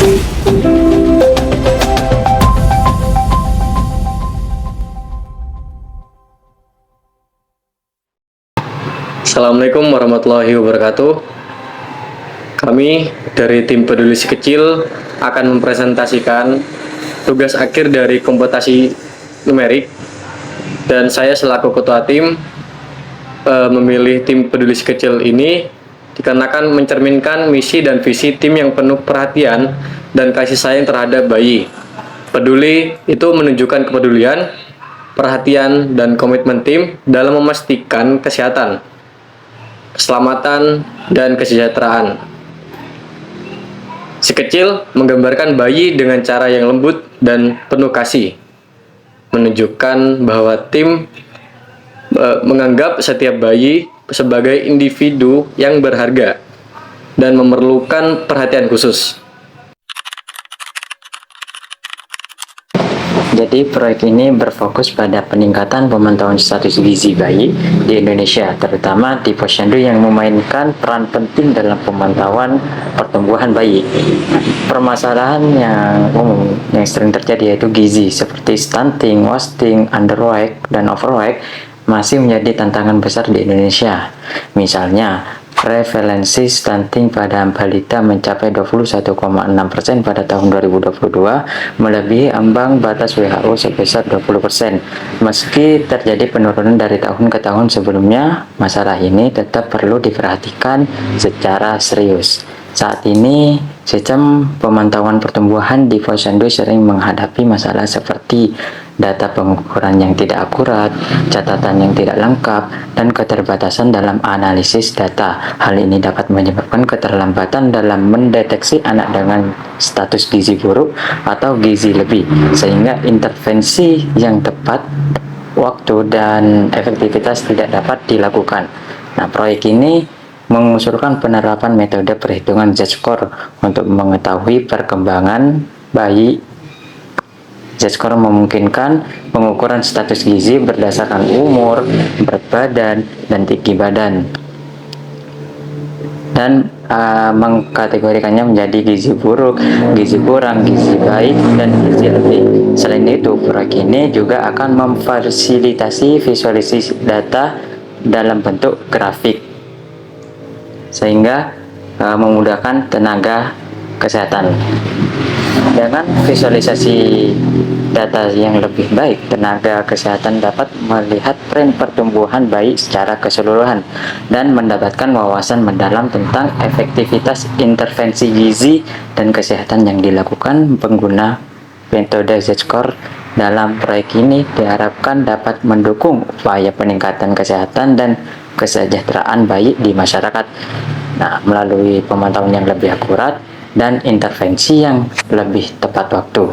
Assalamualaikum warahmatullahi wabarakatuh. Kami dari tim Peduli Si Kecil akan mempresentasikan tugas akhir dari komputasi numerik, dan saya selaku ketua tim memilih tim Peduli Si Kecil ini dikarenakan mencerminkan misi dan visi tim yang penuh perhatian dan kasih sayang terhadap bayi. Peduli itu menunjukkan kepedulian, perhatian, dan komitmen tim dalam memastikan kesehatan, keselamatan, dan kesejahteraan. Si Kecil menggambarkan bayi dengan cara yang lembut dan penuh kasih, menunjukkan bahwa tim menganggap setiap bayi sebagai individu yang berharga dan memerlukan perhatian khusus. Jadi proyek ini berfokus pada peningkatan pemantauan status gizi bayi di Indonesia, terutama di posyandu yang memainkan peran penting dalam pemantauan pertumbuhan bayi. Permasalahan yang umum yang sering terjadi yaitu gizi seperti stunting, wasting, underweight, dan overweight masih menjadi tantangan besar di Indonesia. Misalnya, prevalensi stunting pada balita mencapai 21,6% pada tahun 2022, melebihi ambang batas WHO sebesar 20%. Meski terjadi penurunan dari tahun ke tahun sebelumnya, masalah ini tetap perlu diperhatikan secara serius. Saat ini, sistem pemantauan pertumbuhan di posyandu sering menghadapi masalah seperti data pengukuran yang tidak akurat, catatan yang tidak lengkap, dan keterbatasan dalam analisis data. Hal ini dapat menyebabkan keterlambatan dalam mendeteksi anak dengan status gizi buruk atau gizi lebih, sehingga intervensi yang tepat waktu dan efektivitas tidak dapat dilakukan. Nah, proyek ini mengusulkan penerapan metode perhitungan Z-score untuk mengetahui perkembangan bayi. Z-score memungkinkan pengukuran status gizi berdasarkan umur, berat badan, dan tinggi badan, dan mengkategorikannya menjadi gizi buruk, gizi kurang, gizi baik, dan gizi lebih. Selain itu, proyek ini juga akan memfasilitasi visualisasi data dalam bentuk grafik, sehingga memudahkan tenaga kesehatan. Dengan visualisasi data yang lebih baik, tenaga kesehatan dapat melihat tren pertumbuhan bayi secara keseluruhan dan mendapatkan wawasan mendalam tentang efektivitas intervensi gizi dan kesehatan yang dilakukan pengguna metode Z-score. Dalam proyek ini diharapkan dapat mendukung upaya peningkatan kesehatan dan kesejahteraan bayi di masyarakat. Nah, melalui pemantauan yang lebih akurat dan intervensi yang lebih tepat waktu.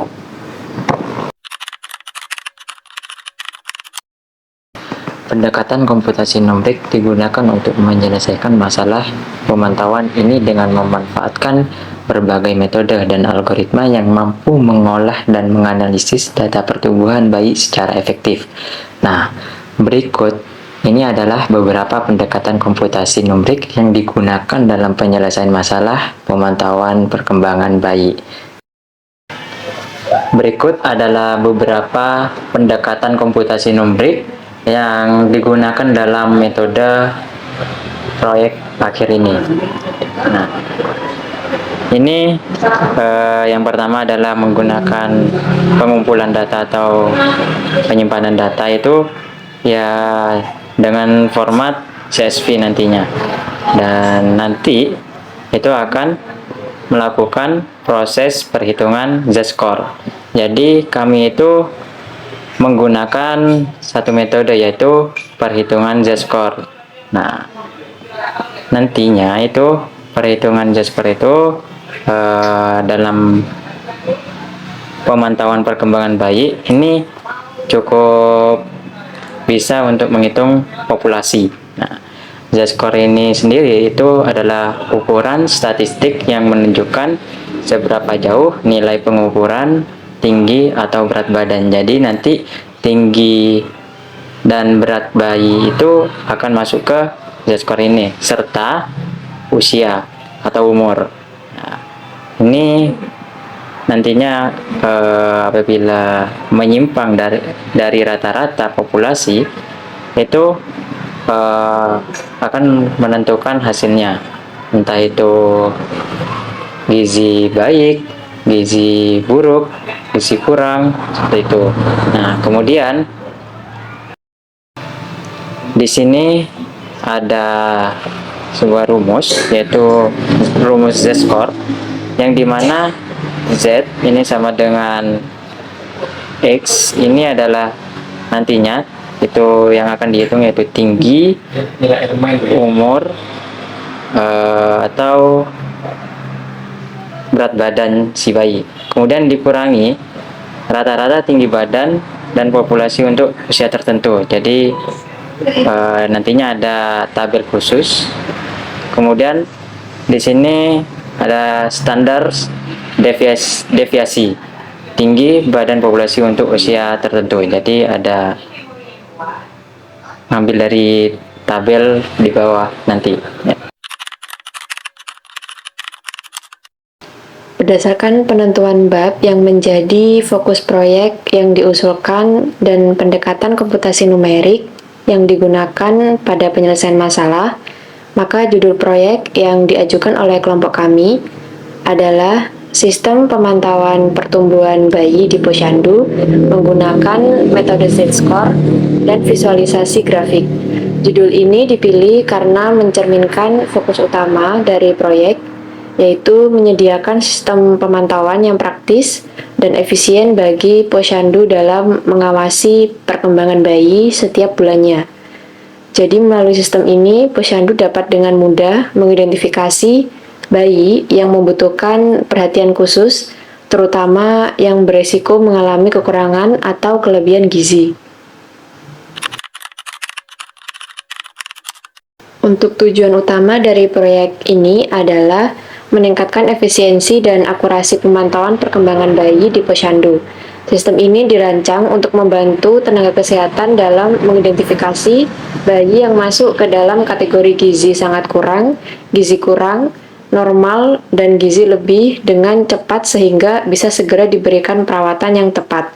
Pendekatan komputasi numerik digunakan untuk menyelesaikan masalah pemantauan ini dengan memanfaatkan berbagai metode dan algoritma yang mampu mengolah dan menganalisis data pertumbuhan bayi secara efektif. Nah, berikut ini adalah beberapa pendekatan komputasi numerik yang digunakan dalam penyelesaian masalah pemantauan perkembangan bayi. Berikut adalah beberapa pendekatan komputasi numerik yang digunakan dalam metode proyek akhir ini. Nah, ini yang pertama adalah menggunakan pengumpulan data atau penyimpanan data itu ya dengan format CSV nantinya, dan nanti itu akan melakukan proses perhitungan Z-score. Jadi kami itu menggunakan satu metode yaitu perhitungan Z-score. Nah, nantinya itu perhitungan Z-score itu dalam pemantauan perkembangan bayi ini cukup bisa untuk menghitung populasi. Nah, Z-score ini sendiri itu adalah ukuran statistik yang menunjukkan seberapa jauh nilai pengukuran tinggi atau berat badan. Jadi nanti tinggi dan berat bayi itu akan masuk ke Z-score ini, serta usia atau umur. Nah, ini nantinya apabila menyimpang dari rata-rata populasi itu akan menentukan hasilnya, entah itu gizi baik, gizi buruk, gizi kurang, seperti itu. Nah, kemudian di sini ada sebuah rumus, yaitu rumus Z-score, yang dimana Z ini sama dengan X, ini adalah nantinya itu yang akan dihitung, yaitu tinggi, umur, atau berat badan si bayi. Kemudian dikurangi rata-rata tinggi badan dan populasi untuk usia tertentu. Jadi nantinya ada tabel khusus. Kemudian di sini ada standar deviasi tinggi badan populasi untuk usia tertentu. Jadi ada ngambil dari tabel di bawah nanti. Berdasarkan penentuan bab yang menjadi fokus proyek yang diusulkan dan pendekatan komputasi numerik yang digunakan pada penyelesaian masalah, maka judul proyek yang diajukan oleh kelompok kami adalah Sistem Pemantauan Pertumbuhan Bayi di Posyandu menggunakan metode Z-score dan visualisasi grafik. Judul ini dipilih karena mencerminkan fokus utama dari proyek, yaitu menyediakan sistem pemantauan yang praktis dan efisien bagi posyandu dalam mengawasi perkembangan bayi setiap bulannya. Jadi melalui sistem ini, posyandu dapat dengan mudah mengidentifikasi bayi yang membutuhkan perhatian khusus, terutama yang beresiko mengalami kekurangan atau kelebihan gizi. Untuk tujuan utama dari proyek ini adalah meningkatkan efisiensi dan akurasi pemantauan perkembangan bayi di posyandu. Sistem ini dirancang untuk membantu tenaga kesehatan dalam mengidentifikasi bayi yang masuk ke dalam kategori gizi sangat kurang, gizi kurang, normal, dan gizi lebih dengan cepat sehingga bisa segera diberikan perawatan yang tepat.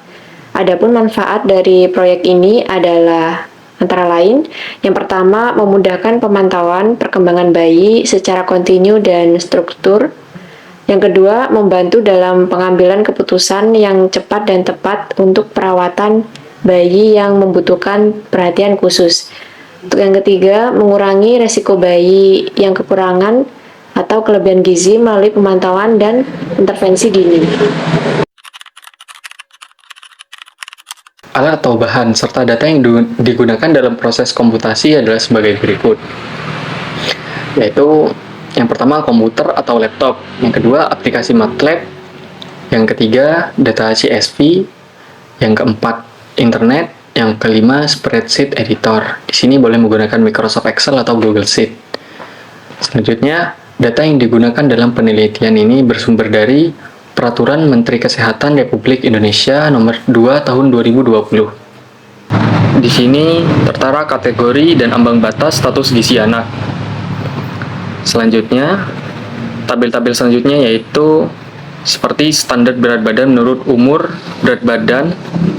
Adapun manfaat dari proyek ini adalah antara lain, yang pertama memudahkan pemantauan perkembangan bayi secara kontinu dan struktur. Yang kedua, membantu dalam pengambilan keputusan yang cepat dan tepat untuk perawatan bayi yang membutuhkan perhatian khusus. Untuk yang ketiga, mengurangi resiko bayi yang kekurangan atau kelebihan gizi melalui pemantauan dan intervensi dini. Alat atau bahan serta data yang digunakan dalam proses komputasi adalah sebagai berikut, yaitu yang pertama komputer atau laptop, yang kedua aplikasi MATLAB, yang ketiga data CSV, yang keempat internet, yang kelima spreadsheet editor. Di sini boleh menggunakan Microsoft Excel atau Google Sheet. Selanjutnya, data yang digunakan dalam penelitian ini bersumber dari Peraturan Menteri Kesehatan Republik Indonesia Nomor 2 Tahun 2020. Di sini tertera kategori dan ambang batas status gizi anak. Selanjutnya, tabel-tabel selanjutnya yaitu seperti standar berat badan menurut umur, berat badan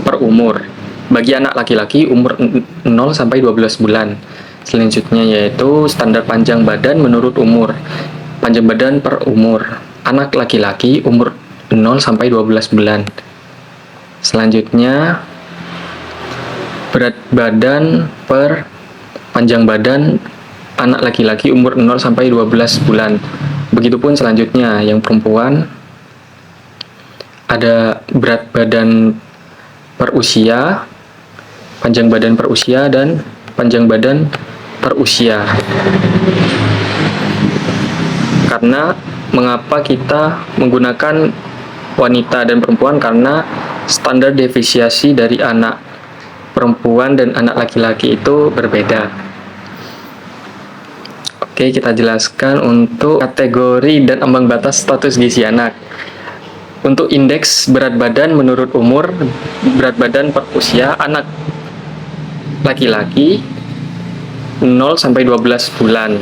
per umur. Bagi anak laki-laki umur 0 sampai 12 bulan. Selanjutnya yaitu standar panjang badan menurut umur. Panjang badan per umur. Anak laki-laki umur 0 sampai 12 bulan. Selanjutnya berat badan per panjang badan anak laki-laki umur 0 sampai 12 bulan. Begitupun selanjutnya yang perempuan ada berat badan per usia, panjang badan per usia, dan panjang badan per usia. Karena mengapa kita menggunakan wanita dan perempuan? Karena standar defisiasi dari anak perempuan dan anak laki-laki itu berbeda. Oke, kita jelaskan untuk kategori dan ambang batas status gizi anak. Untuk indeks berat badan menurut umur, berat badan per usia, anak laki-laki 0 sampai 12 bulan.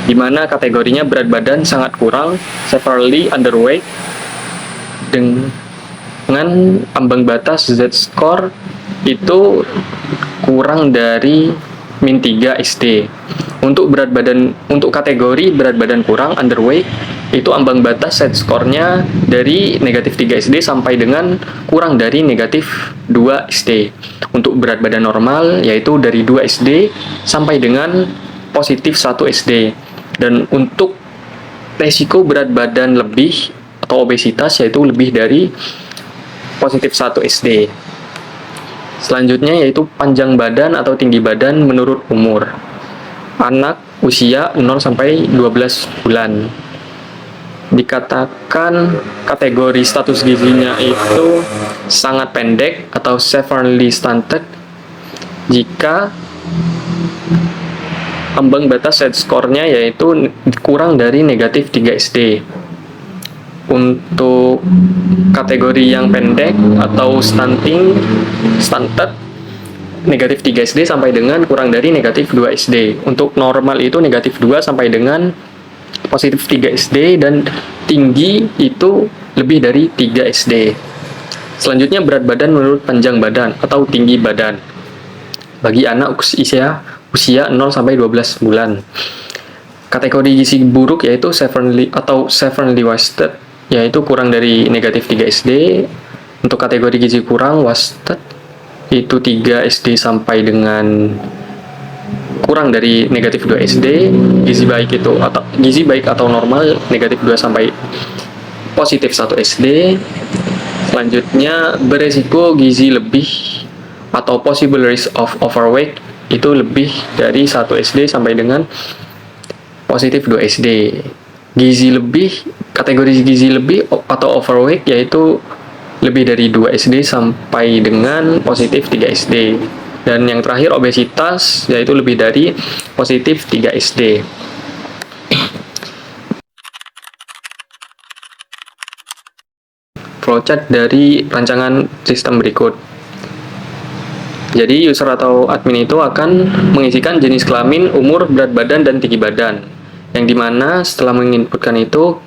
Di mana kategorinya berat badan sangat kurang, severely underweight, dengan ambang batas Z-score itu kurang dari min 3 SD. Untuk kategori berat badan kurang underweight itu ambang batas Z-score-nya dari negatif 3 SD sampai dengan kurang dari negatif 2 SD. Untuk berat badan normal yaitu dari 2 SD sampai dengan positif 1 SD. Dan untuk resiko berat badan lebih atau obesitas yaitu lebih dari positif 1 SD. Selanjutnya yaitu panjang badan atau tinggi badan menurut umur. Anak usia 0 sampai 12 bulan. Dikatakan kategori status gizinya itu sangat pendek atau severely stunted jika ambang batas Z-score-nya yaitu kurang dari negatif 3 SD. Untuk kategori yang pendek atau stunted negatif 3 SD sampai dengan kurang dari negatif 2 SD. Untuk normal itu negatif 2 sampai dengan positif 3 SD dan tinggi itu lebih dari 3 SD. Selanjutnya berat badan menurut panjang badan atau tinggi badan bagi anak usia 0 sampai 12 bulan. Kategori gizi buruk yaitu severely wasted yaitu kurang dari negatif 3 SD. Untuk kategori gizi kurang wasted itu 3 SD sampai dengan kurang dari negatif 2 SD. Gizi baik atau normal negatif 2 sampai positif 1 SD. Selanjutnya beresiko gizi lebih atau possible risk of overweight itu lebih dari 1 SD sampai dengan positif 2 SD. Kategori gizi lebih atau overweight yaitu lebih dari 2 SD sampai dengan positif 3 SD. Dan yang terakhir obesitas yaitu lebih dari positif 3 SD. Flowchart dari rancangan sistem berikut. Jadi user atau admin itu akan mengisikan jenis kelamin, umur, berat badan, dan tinggi badan. Yang dimana setelah menginputkan itu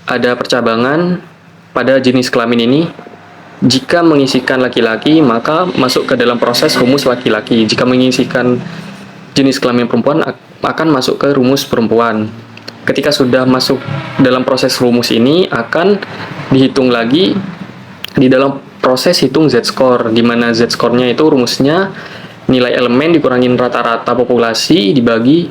ada percabangan pada jenis kelamin ini. Jika mengisikan laki-laki maka masuk ke dalam proses rumus laki-laki. Jika mengisikan jenis kelamin perempuan akan masuk ke rumus perempuan. Ketika sudah masuk dalam proses rumus ini akan dihitung lagi di dalam proses hitung Z-score, di mana Z-score-nya itu rumusnya nilai elemen dikurangin rata-rata populasi dibagi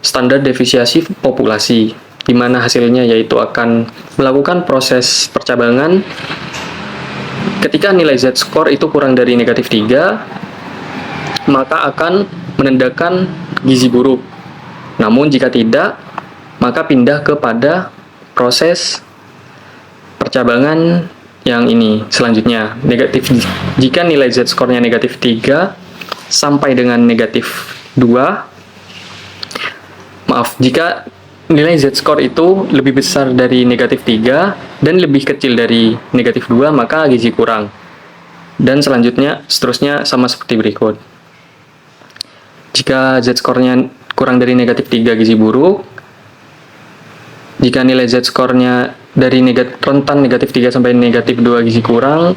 standar deviasi populasi, di mana hasilnya yaitu akan melakukan proses percabangan. Ketika nilai Z-score itu kurang dari negatif 3, maka akan menandakan gizi buruk. Namun jika tidak, maka pindah kepada proses percabangan yang ini selanjutnya. Jika nilai Z-score-nya negatif 3 sampai dengan negatif 2, jika nilai Z-score itu lebih besar dari negatif 3 dan lebih kecil dari negatif 2, maka gizi kurang. Dan seterusnya sama seperti berikut. Jika Z-score-nya kurang dari negatif 3, gizi buruk. Jika nilai Z-score-nya dari rentan negatif 3 sampai negatif 2, gizi kurang.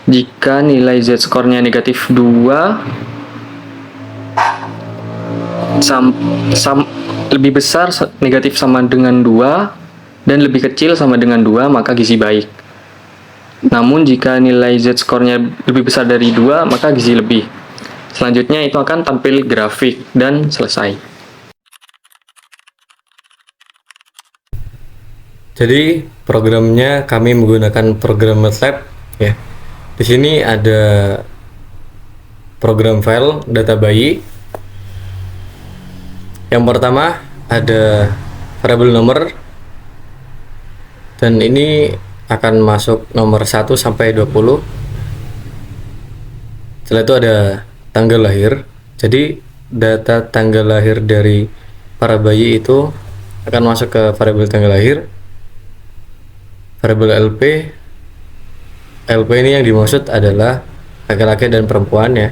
Jika nilai Z-score-nya negatif 2 lebih besar negatif sama dengan 2 dan lebih kecil sama dengan 2, maka gizi baik. Namun jika nilai Z-score-nya lebih besar dari 2, maka gizi lebih. Selanjutnya itu akan tampil grafik dan selesai. Jadi programnya kami menggunakan program MATLAB ya. Di sini ada program file data bayi. Yang pertama ada variabel nomor, dan ini akan masuk nomor 1 sampai 20. Setelah itu ada tanggal lahir. Jadi data tanggal lahir dari para bayi itu akan masuk ke variabel tanggal lahir. Variabel LP ini yang dimaksud adalah laki-laki dan perempuan ya.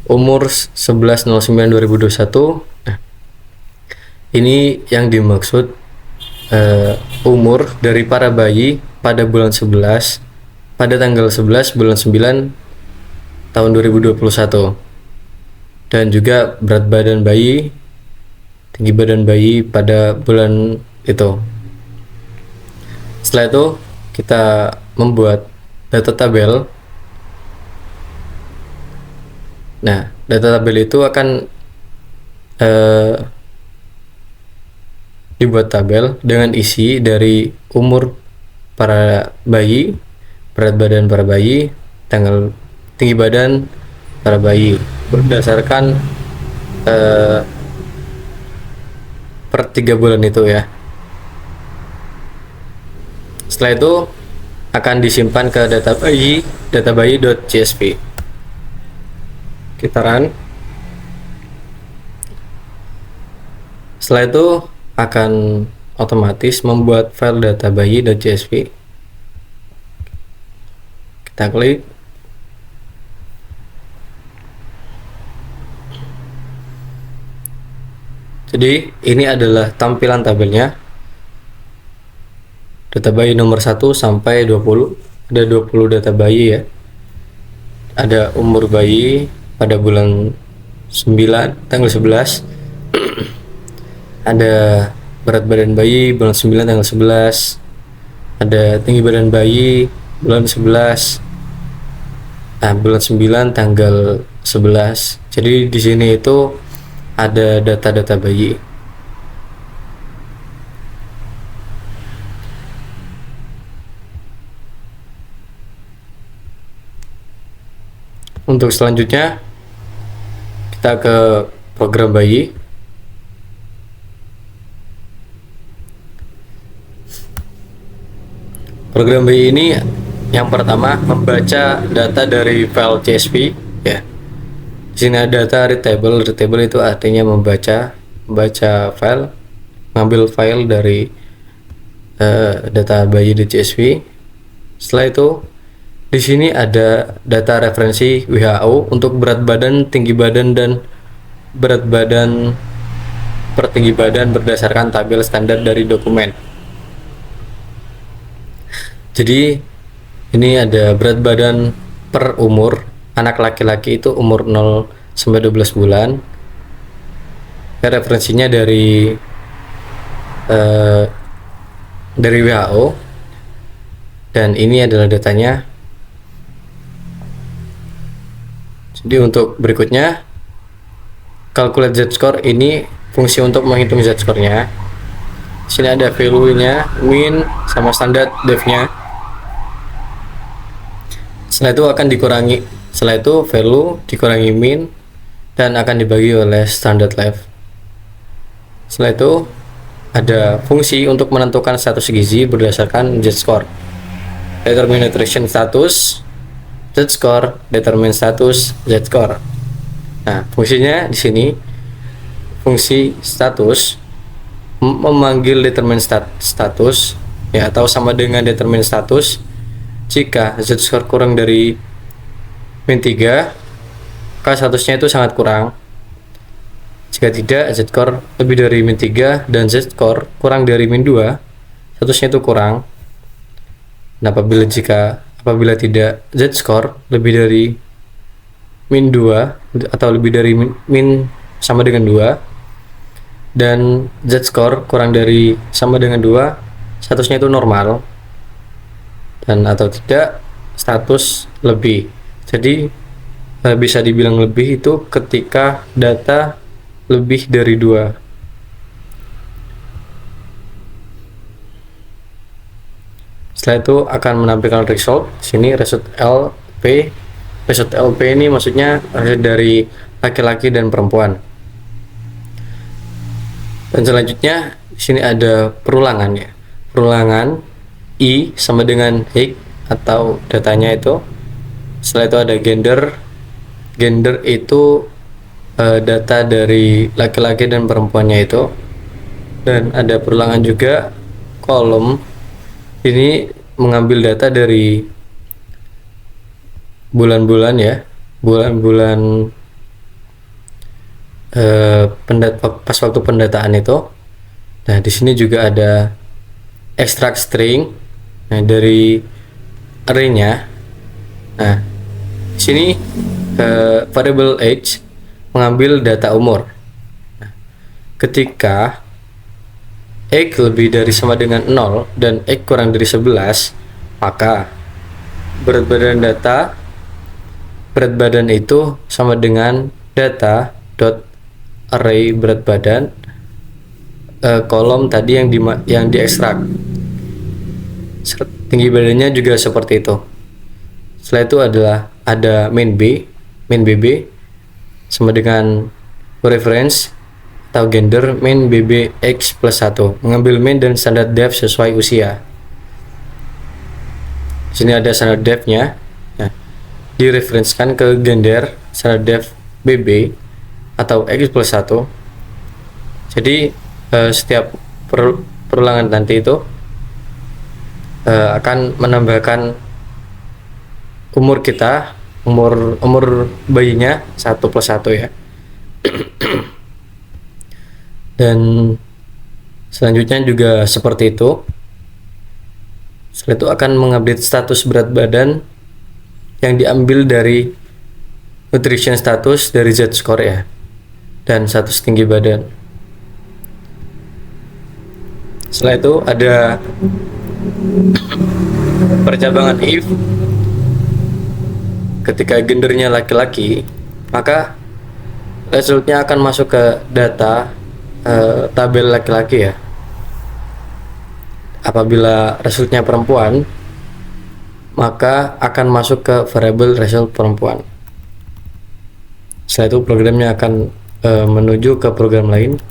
Umur 11/09/2021. Nah, ini yang dimaksud umur dari para bayi pada bulan 11 pada tanggal 11 bulan 9 tahun 2021, dan juga berat badan bayi, tinggi badan bayi pada bulan itu. Setelah itu kita membuat data tabel. Nah, data tabel itu akan dibuat tabel dengan isi dari umur para bayi, berat badan para bayi, tanggal tinggi badan para bayi berdasarkan per 3 bulan itu ya. Setelah itu akan disimpan ke databayi.csv. Kita run. Setelah itu akan otomatis membuat file databayi.csv. Kita klik. Jadi ini adalah tampilan tabelnya. Data bayi nomor 1 sampai 20. Ada 20 data bayi ya. Ada umur bayi pada bulan 9 tanggal 11. Ada berat badan bayi bulan 9 tanggal 11. Ada tinggi badan bayi bulan 11. Nah, bulan 9 tanggal 11. Jadi di sini itu ada data-data bayi. Untuk selanjutnya kita ke program bayi. Program bayi ini yang pertama membaca data dari file CSV ya. Di sini ada data readable. Readable itu artinya membaca file, ngambil file dari data bayi di CSV. Setelah itu di sini ada data referensi WHO untuk berat badan, tinggi badan, dan berat badan per tinggi badan berdasarkan tabel standar dari dokumen. Jadi ini ada berat badan per umur. Anak laki-laki itu umur 0 sampai 12 bulan. Referensinya dari WHO, dan ini adalah datanya. Jadi untuk berikutnya, calculate z-score, ini fungsi untuk menghitung z-score-nya. Di sini ada value-nya, min sama standar dev-nya. Setelah itu akan dikurangi. Setelah itu value dikurangi min dan akan dibagi oleh standard left. Setelah itu ada fungsi untuk menentukan status gizi berdasarkan z-score. Determine nutrition status z-score, determine status z-score. Nah, fungsinya di sini fungsi status memanggil determine status ya, atau sama dengan determine status jika z-score kurang dari min 3, maka statusnya itu sangat kurang. Jika tidak, z-score lebih dari min 3 dan z-score kurang dari min 2, statusnya itu kurang. Nah, apabila tidak, z-score lebih dari min 2 atau lebih dari min sama dengan 2 dan z-score kurang dari sama dengan 2, statusnya itu normal. Dan atau tidak, status lebih. Jadi bisa dibilang lebih itu ketika data lebih dari 2. Setelah itu akan menampilkan result. Sini result LP. Result LP ini maksudnya result dari laki-laki dan perempuan. Dan selanjutnya di sini ada perulangan ya. Perulangan I sama dengan H atau datanya itu. Setelah itu ada gender. Gender itu data dari laki-laki dan perempuannya itu. Dan ada perulangan juga kolom. Ini mengambil data dari bulan-bulan ya. Bulan-bulan pas waktu pendataan itu. Nah, di sini juga ada ekstrak string dari array-nya. Nah, di sini variable age mengambil data umur. Nah, ketika X lebih dari sama dengan 0 dan X kurang dari 11, maka berat badan itu sama dengan data dot array berat badan kolom tadi yang diekstrak. Tinggi badannya juga seperti itu. Setelah itu ada main bb sama dengan reference atau gender main bb x plus 1, mengambil main dan standar def sesuai usia. Di sini ada standar def-nya. Nah, direferensikan ke gender standar def bb atau x plus 1. Jadi setiap perulangan nanti itu akan menambahkan umur kita, umur bayinya 1 plus 1 ya. Dan selanjutnya juga seperti itu. Setelah itu akan mengupdate status berat badan yang diambil dari nutrition status dari Z-score ya, dan status tinggi badan. Setelah itu ada percabangan if. Ketika gendernya laki-laki, maka resultnya akan masuk ke data tabel laki-laki ya. Apabila resultnya perempuan, maka akan masuk ke variable result perempuan. Setelah itu programnya akan menuju ke program lain.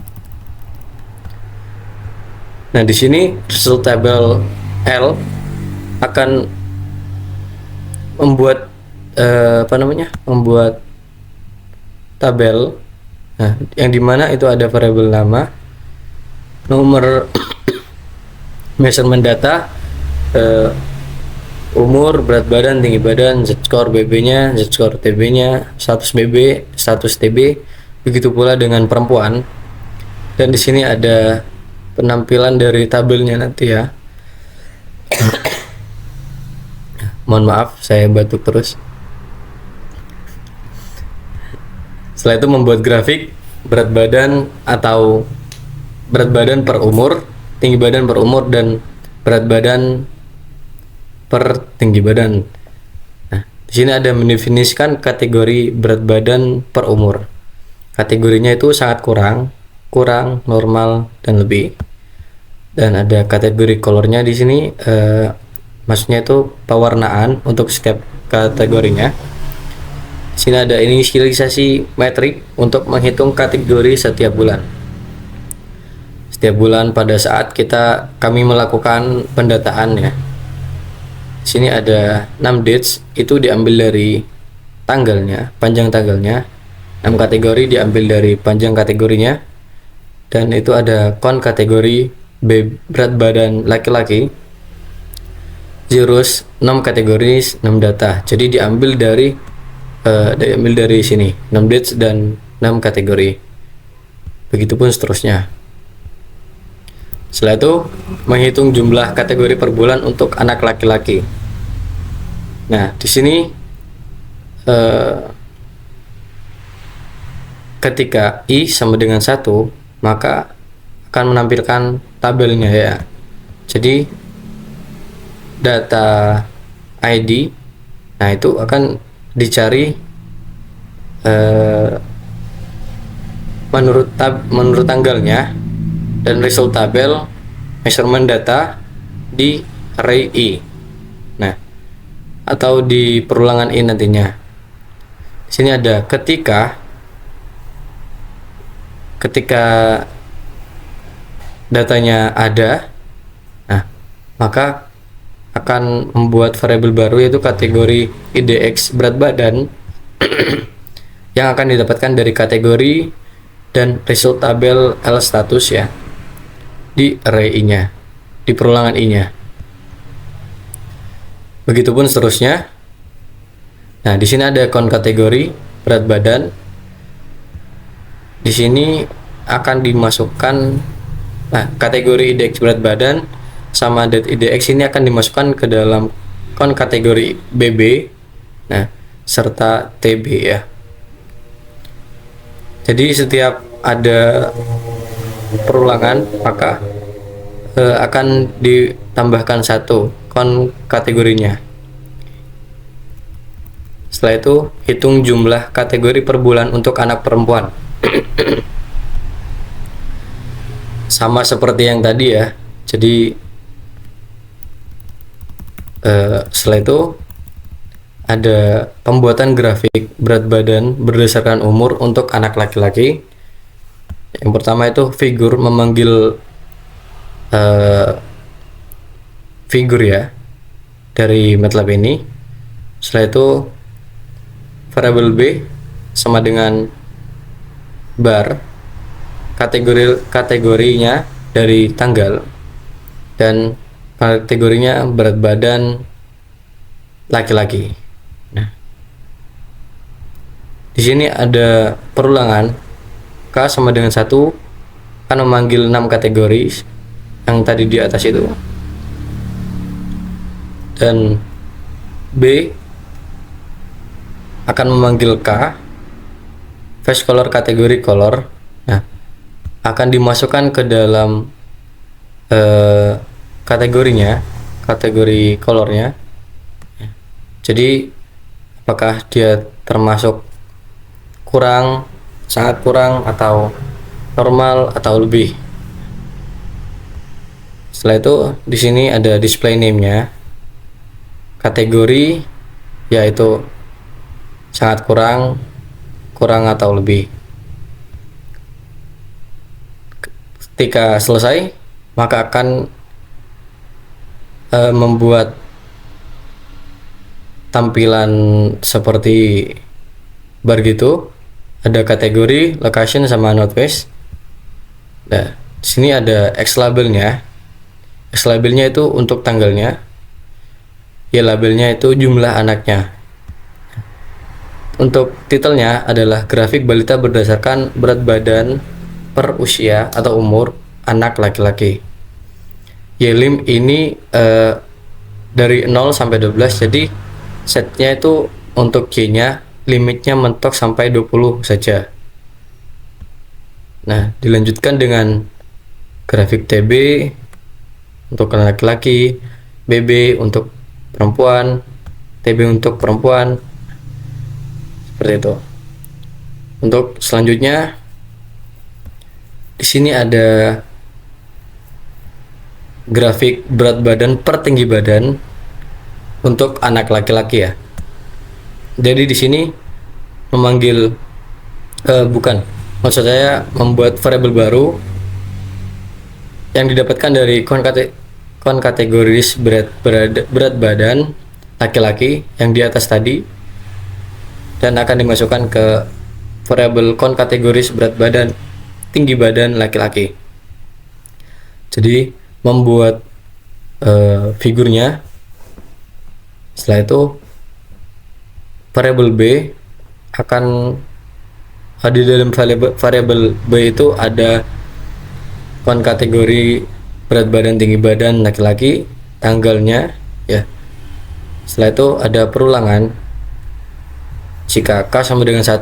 Nah, di sini result tabel L akan membuat membuat tabel, nah, yang dimana itu ada variabel nama, nomor measurement data, umur, berat badan, tinggi badan, Z-score BB-nya, Z-score TB-nya, status BB, status TB, begitu pula dengan perempuan. Dan di sini ada penampilan dari tabelnya nanti ya. Mohon maaf, saya batuk terus. Setelah itu membuat grafik berat badan atau berat badan per umur, tinggi badan per umur, dan berat badan per tinggi badan. Nah, di sini ada mendefinisikan kategori berat badan per umur. Kategorinya itu sangat kurang, normal, dan lebih. Dan ada kategori colornya di sini, maksudnya itu pewarnaan untuk setiap kategorinya. Di sini ada inisialisasi metrik untuk menghitung kategori setiap bulan. Setiap bulan pada saat kami melakukan pendataan ya. Di sini ada 6 dates, itu diambil dari tanggalnya, panjang tanggalnya. 6 kategori diambil dari panjang kategorinya. Dan itu ada kategori berat badan laki-laki. Zeros 6 kategori, 6 data. Jadi diambil dari sini 6 dates dan 6 kategori. Begitupun seterusnya. Setelah itu menghitung jumlah kategori per bulan untuk anak laki-laki. Nah, di sini ketika I sama dengan 1, maka akan menampilkan tabelnya ya. Jadi data ID, nah itu akan dicari menurut tanggalnya, dan result tabel measurement data di array I. Nah, atau di perulangan I nantinya. Di sini ada ketika datanya ada, nah maka akan membuat variabel baru yaitu kategori IDX berat badan yang akan didapatkan dari kategori dan result tabel L status ya di array I-nya, di perulangan I-nya. Begitupun seterusnya. Nah, di sini ada kategori berat badan. Di sini akan dimasukkan kategori indeks berat badan sama .idx ini akan dimasukkan ke dalam kategori BB, nah serta TB ya. Jadi setiap ada perulangan maka akan ditambahkan satu kategorinya. Setelah itu hitung jumlah kategori per bulan untuk anak perempuan. Sama seperti yang tadi ya. Jadi setelah itu ada pembuatan grafik berat badan berdasarkan umur untuk anak laki-laki. Yang pertama itu figur memanggil figur ya dari MATLAB ini. Setelah itu variabel B sama dengan bar, kategorinya dari tanggal, dan kategorinya berat badan laki-laki. Nah, di sini ada perulangan. K sama dengan 1 akan memanggil 6 kategori yang tadi di atas itu, dan B akan memanggil K, face color kategori color. Nah, akan dimasukkan ke dalam kategori colornya. Jadi apakah dia termasuk kurang, sangat kurang, atau normal, atau lebih. Setelah itu di sini ada display name-nya, kategori yaitu sangat kurang, kurang atau lebih. Ketika selesai maka akan membuat tampilan seperti bar gitu. Ada kategori, location sama northwest. Nah, di sini ada X labelnya. X labelnya itu untuk tanggalnya. Y labelnya itu jumlah anaknya. Untuk titelnya adalah grafik balita berdasarkan berat badan per usia atau umur anak laki-laki. Y-lim ini dari 0 sampai 12, jadi setnya itu untuk Y-nya limitnya mentok sampai 20 saja. Nah, dilanjutkan dengan grafik TB untuk laki-laki, BB untuk perempuan, TB untuk perempuan, seperti itu. Untuk selanjutnya di sini ada grafik berat badan per tinggi badan untuk anak laki-laki ya. Jadi di sini memanggil maksud saya membuat variabel baru yang didapatkan dari kategoris berat badan laki-laki yang di atas tadi, dan akan dimasukkan ke variabel kategoris berat badan tinggi badan laki-laki. Jadi membuat figurnya. Setelah itu variabel B akan di dalam variabel B itu ada kategori berat badan tinggi badan laki-laki, tanggalnya ya. Setelah itu ada perulangan. Jika K sama dengan 1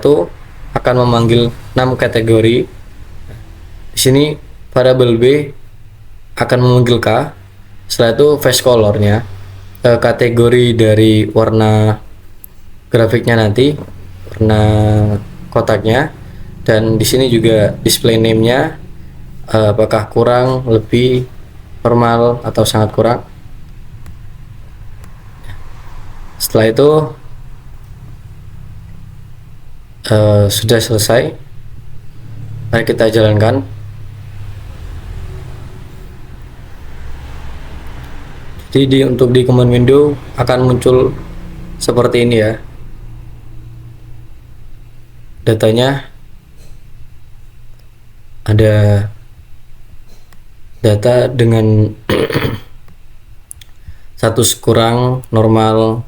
akan memanggil 6 kategori. Di sini variabel B akan memanggil K. Setelah itu face colornya, kategori dari warna grafiknya nanti, warna kotaknya, dan di sini juga display name-nya, apakah kurang, lebih, normal, atau sangat kurang. Setelah itu sudah selesai. Mari kita jalankan. Jadi untuk di command window akan muncul seperti ini ya. Datanya ada data dengan status kurang, normal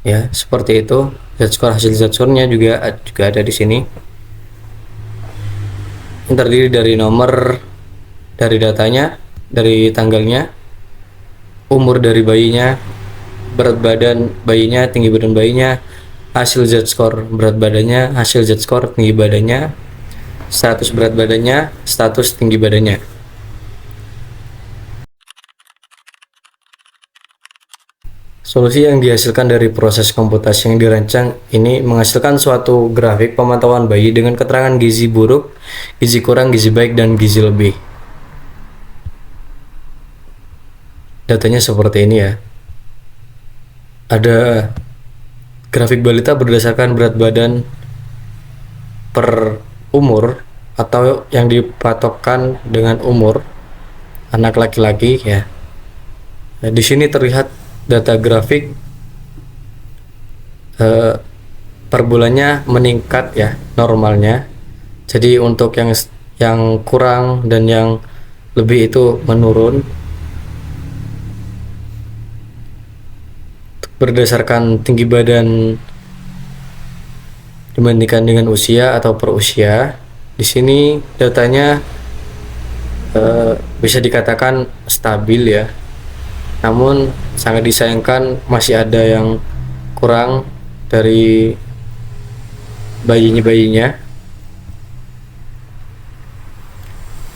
ya, seperti itu. Z-score, hasil Z-score-nya juga ada di sini. Terdiri dari nomor dari datanya, dari tanggalnya, umur dari bayinya, berat badan bayinya, tinggi badan bayinya, hasil Z-score berat badannya, hasil Z-score tinggi badannya, status berat badannya, status tinggi badannya. Solusi yang dihasilkan dari proses komputasi yang dirancang ini menghasilkan suatu grafik pemantauan bayi dengan keterangan gizi buruk, gizi kurang, gizi baik, dan gizi lebih. Datanya seperti ini ya. Ada grafik balita berdasarkan berat badan per umur atau yang dipatokkan dengan umur anak laki-laki ya. Nah, di sini terlihat data grafik per bulannya meningkat ya, normalnya. Jadi untuk yang kurang dan yang lebih itu menurun. Berdasarkan tinggi badan dibandingkan dengan usia atau per usia, di sini datanya bisa dikatakan stabil ya. Namun sangat disayangkan masih ada yang kurang dari bayinya.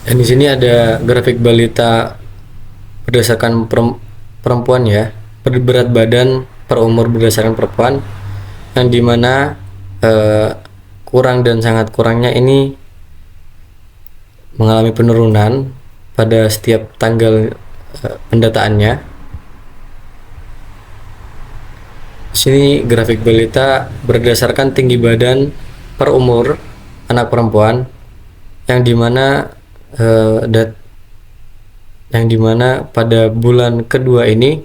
Dan di sini ada grafik balita berdasarkan perempuan ya, berat badan per umur berdasarkan perempuan, yang dimana kurang dan sangat kurangnya ini mengalami penurunan pada setiap tanggal pendataannya. Sini grafik balita berdasarkan tinggi badan per umur anak perempuan, yang dimana pada bulan kedua ini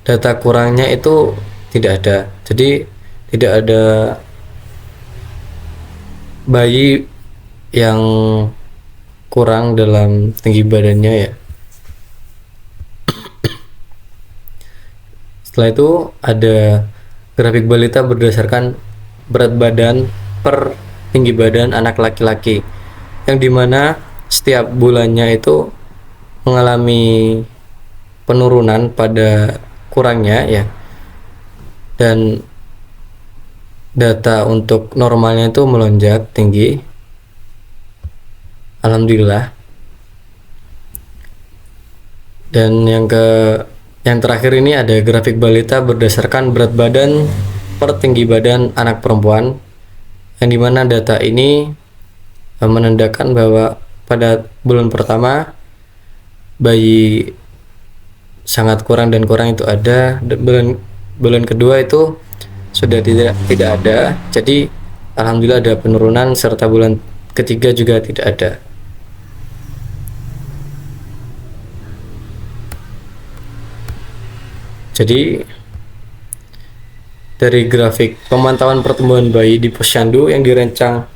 data kurangnya itu tidak ada. Jadi tidak ada bayi yang kurang dalam tinggi badannya ya. Setelah itu ada grafik balita berdasarkan berat badan per tinggi badan anak laki-laki, yang dimana setiap bulannya itu mengalami penurunan pada kurangnya ya, dan data untuk normalnya itu melonjak tinggi, alhamdulillah. Dan yang terakhir ini ada grafik balita berdasarkan berat badan per tinggi badan anak perempuan, yang dimana data ini menandakan bahwa pada bulan pertama bayi sangat kurang dan kurang itu ada, bulan kedua itu sudah tidak ada. Jadi alhamdulillah ada penurunan, serta bulan ketiga juga tidak ada. Jadi dari grafik pemantauan pertumbuhan bayi di Posyandu yang dirancang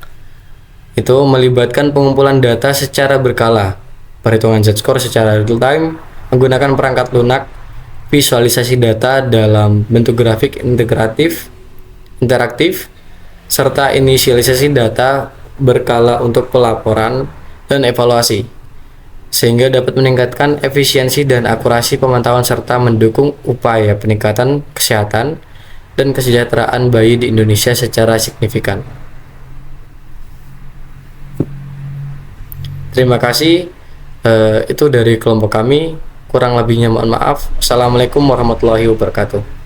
itu melibatkan pengumpulan data secara berkala, perhitungan Z-score secara real time, menggunakan perangkat lunak, visualisasi data dalam bentuk grafik interaktif, serta inisialisasi data berkala untuk pelaporan dan evaluasi, sehingga dapat meningkatkan efisiensi dan akurasi pemantauan serta mendukung upaya peningkatan kesehatan dan kesejahteraan bayi di Indonesia secara signifikan. Terima kasih. Itu dari kelompok kami. Kurang lebihnya mohon maaf. Assalamualaikum warahmatullahi wabarakatuh.